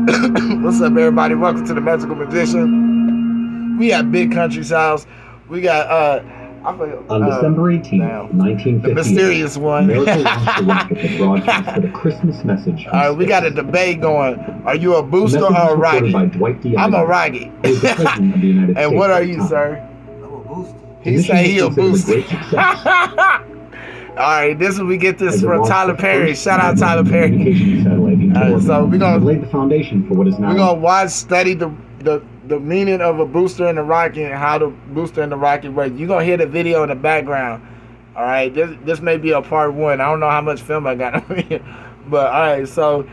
What's up, everybody? Welcome to the Magical Magician. We at Big Country's house. We got I forgot, On December 18th, the 1958, mysterious one. America launched a rocket that broadcasted a Christmas message from All right, we got a space. debate going. Are you a The booster message or was a reported by rocket? Dwight D. I'm a Eisenhower, rocket. who was the president of the United States And what at are the you, time. sir? I'm a booster. The He mission say was he a considered booster. great success. All right, this is we get this as it from launched Tyler the Perry. first Shout out Tyler Perry. communication satellite into All right, orbit, so and laid the foundation for what is now. We're gonna watch, study the meaning of a booster and the rocket and how the booster and the rocket work. You're gonna hear the video in the background. All right, this may be a part one. I don't know how much film I got on here, but all right. So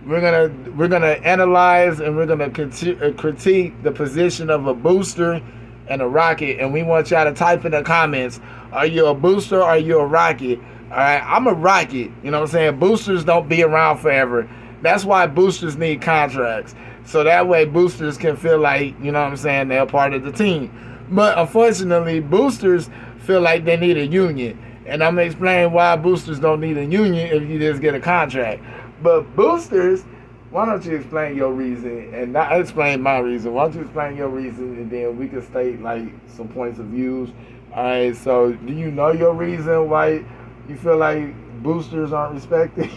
we're gonna analyze and we're gonna critique the position of a booster and a rocket, and we want y'all to type in the comments: are you a booster or are you a rocket? All right, I'm a rocket. You know what I'm saying? Boosters don't be around forever. That's why boosters need contracts. So that way boosters can feel like, you know what I'm saying, they're part of the team. But unfortunately, boosters feel like they need a union. And I'm going to explain why boosters don't need a union if you just get a contract. But boosters, why don't you explain your reason and not explain my reason. Why don't you explain your reason and then we can state like some points of views. All right, so do you know your reason why you feel like boosters aren't respected?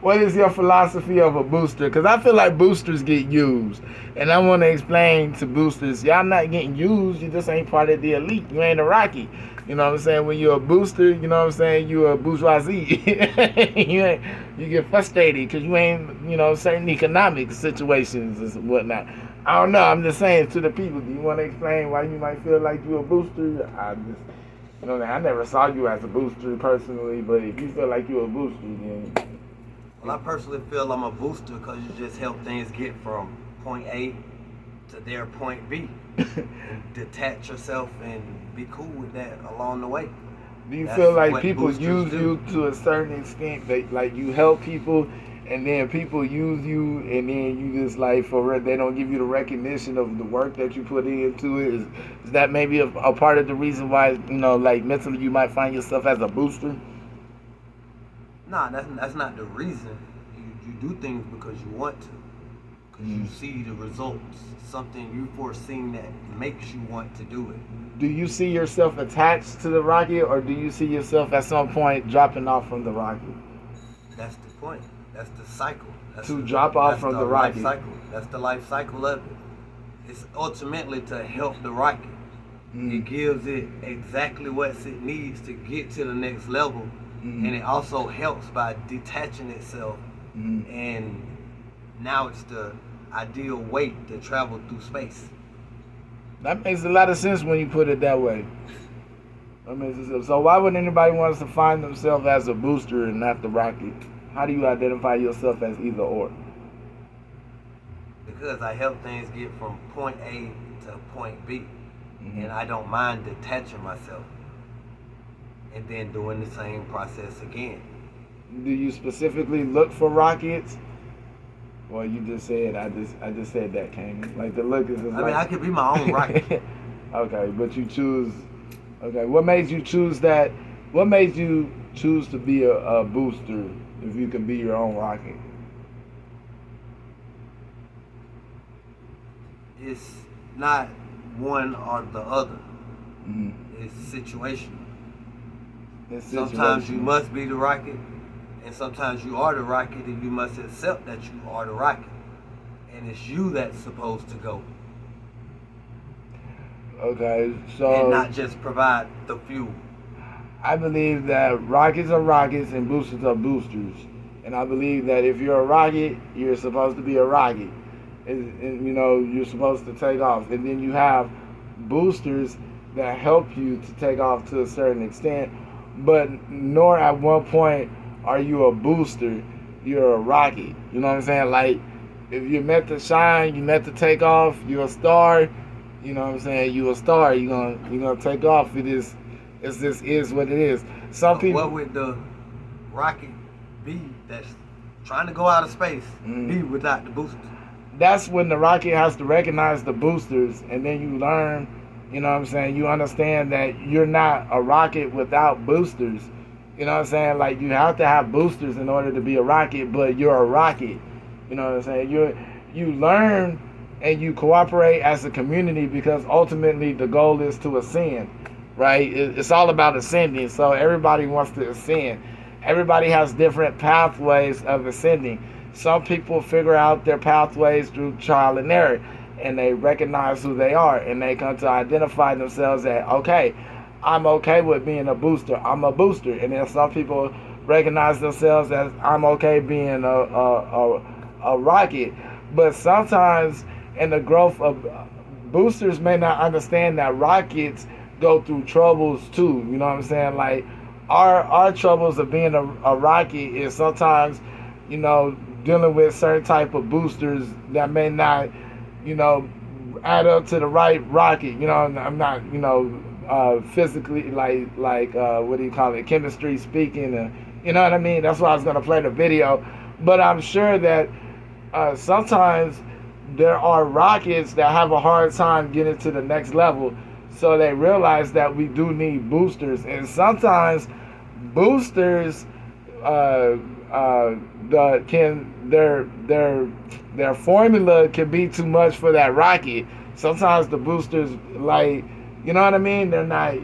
What is your philosophy of a booster? Because I feel like boosters get used. And I want to explain to boosters, y'all not getting used. You just ain't part of the elite. You ain't a rocky. You know what I'm saying? When you're a booster, you know what I'm saying? You're a bourgeoisie. You get frustrated because you ain't, you know, certain economic situations and whatnot. I don't know. I'm just saying to the people, do you want to explain why you might feel like you're a booster? You know, I never saw you as a booster personally, but if you feel like you're a booster, then... Well, I personally feel I'm a booster because you just help things get from point A to their point B. And detach yourself and be cool with that along the way. Do you That's feel like what people boosters use do. you to a certain extent? That like you help people, and then people use you, and then you just like they don't give you the recognition of the work that you put into it. Is that maybe a part of the reason why, you know, like mentally you might find yourself as a booster? Nah, that's not the reason. You do things because you want to. Because you see the results. Something you foreseen that makes you want to do it. Do you see yourself attached to the rocket, or do you see yourself at some point dropping off from the rocket? That's the point. That's the cycle. Drop off from the rocket. Life cycle. That's the life cycle of it. It's ultimately to help the rocket. It gives it exactly what it needs to get to the next level. And it also helps by detaching itself. And now it's the ideal way to travel through space. That makes a lot of sense when you put it that way. That makes sense. So why would anybody want to find themselves as a booster and not the rocket? How do you identify yourself as either or? Because I help things get from point A to point B. And I don't mind detaching myself. And then doing the same process again. Do you specifically look for rockets? Well, you just said I just said that, Kane. Like the look is. I could be my own rocket. Okay, but you choose. Okay, what made you choose that? What made you choose to be a booster if you can be your own rocket? It's not one or the other. It's situational. Sometimes you must be the rocket, and sometimes you are the rocket, and you must accept that you are the rocket. And it's you that's supposed to go. Okay, so... And not just provide the fuel. I believe that rockets are rockets and boosters are boosters. And I believe that if you're a rocket, you're supposed to be a rocket. And you know, you're supposed to take off. And then you have boosters that help you to take off to a certain extent. But nor at one point are you a booster, you're a rocket. You know what I'm saying? Like, if you're meant to shine, you're meant to take off, you're a star, you know what I'm saying? You're a star, you're gonna take off. It just is what it is. Some people... What would the rocket be that's trying to go out of space be without the boosters? That's when the rocket has to recognize the boosters, and then you learn, you know what I'm saying, you understand that you're not a rocket without boosters. You know what I'm saying? Like, you have to have boosters in order to be a rocket, but you're a rocket. You know what I'm saying? You learn and you cooperate as a community because ultimately the goal is to ascend, right? It's all about ascending. So everybody wants to ascend. Everybody has different pathways of ascending. Some people figure out their pathways through trial and error, and they recognize who they are, and they come to identify themselves as, okay, I'm okay with being a booster. I'm a booster. And then some people recognize themselves as, I'm okay being a rocket. But sometimes in the growth of boosters may not understand that rockets go through troubles too. You know what I'm saying? Like, our troubles of being a rocket is sometimes, you know, dealing with certain type of boosters that may not, you know, add up to the right rocket. You know, I'm not, you know, physically, like what do you call it, chemistry speaking, you know what I mean? That's why I was going to play the video. But I'm sure that sometimes there are rockets that have a hard time getting to the next level, so they realize that we do need boosters. And sometimes boosters their formula can be too much for that rocket. Sometimes the boosters, like, you know what I mean, they're not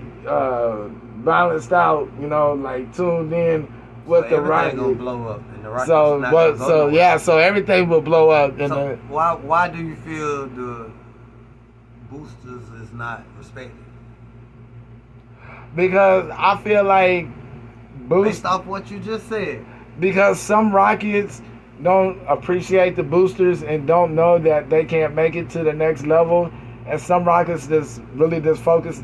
balanced out, you know, like tuned in with the rocket. Gonna blow up, and the rocket's not gonna go nowhere. Yeah, so everything will blow up. And so why do you feel the boosters is not respected? Because I feel like based off what you just said. Because some rockets don't appreciate the boosters and don't know that they can't make it to the next level. And some rockets just really just focus,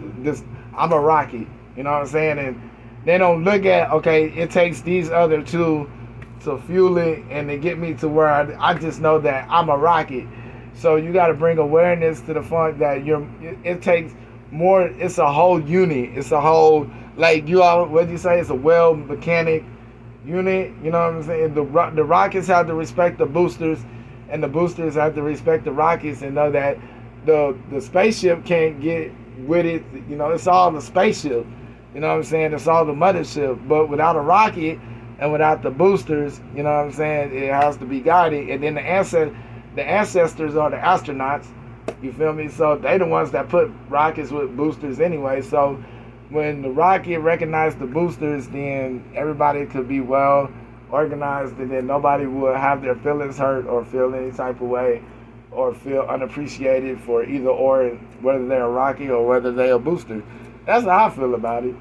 I'm a rocket, you know what I'm saying? And they don't look at, okay, it takes these other two to fuel it and to get me to where I just know that I'm a rocket. So you got to bring awareness to the fact that it takes more, it's a whole unit. It's a whole, like what do you say? It's a well mechanic unit, you know what I'm saying? The rockets have to respect the boosters, and the boosters have to respect the rockets and know that the spaceship can't get with it. You know, it's all the spaceship. You know what I'm saying? It's all the mothership. But without a rocket and without the boosters, you know what I'm saying, it has to be guided. And then the ancestors are the astronauts. You feel me? So they the ones that put rockets with boosters anyway. So when the rocket recognized the boosters, then everybody could be well organized, and then nobody would have their feelings hurt or feel any type of way or feel unappreciated for either or, whether they're a rocket or whether they're a booster. That's how I feel about it.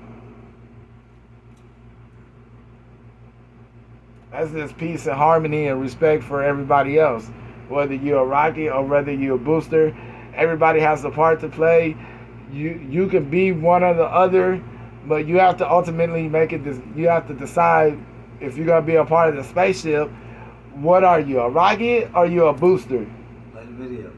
That's just peace and harmony and respect for everybody else. Whether you're a rocket or whether you're a booster, everybody has a part to play. You can be one or the other, but you have to ultimately make it. You have to decide if you're gonna be a part of the spaceship. What are you, a rocket or you a booster? Like the video.